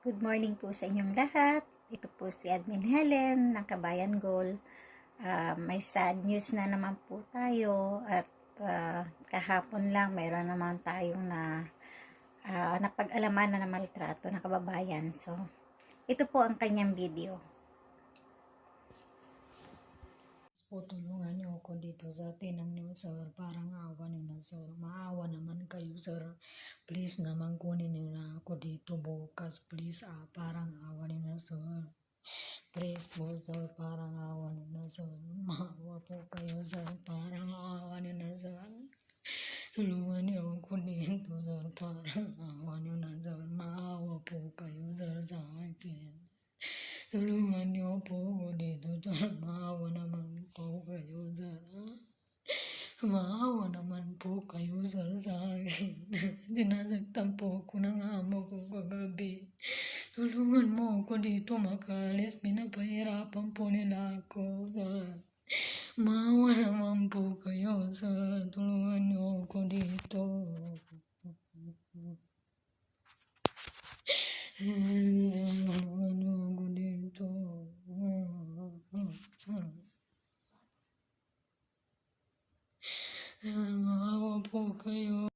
Good morning po sa inyong lahat. Ito po si Admin Helen ng Kabayan Goal. May sad news na naman po tayo at kahapon lang mayroon naman tayong napag-alaman na maltrato na kababayan. So, ito po ang kanyang video. Po, tulungan niyo ako dito sa tinang niyo, sir. Parang awa niyo na, sir. Maawa naman kayo, sir. Please naman kunin niyo na ako dito bukas. Please, parang awa niyo na, sir. Please po, sir. Parang awa niyo na, sir. Maawa po kayo, sir. Parang awa niyo na, sir. Tulungan niyo ako dito, sir. Parang awa niyo na, sir. Maawa po kayo, sir, sa akin. Tulungan niyo po ako dito, sir. Maawa naman po kayo, sir. Maawa naman po kayo, sir, sa akin. Sinasaktan po ako ng amo ko kagabi. Tulungan mo ako dito makalis. Pinapahirapan po nila ako, sir. Maawa naman po kayo, sir. Tulungan niyo ako dito. Tulungan niyo ako dito. Maawa po kayo.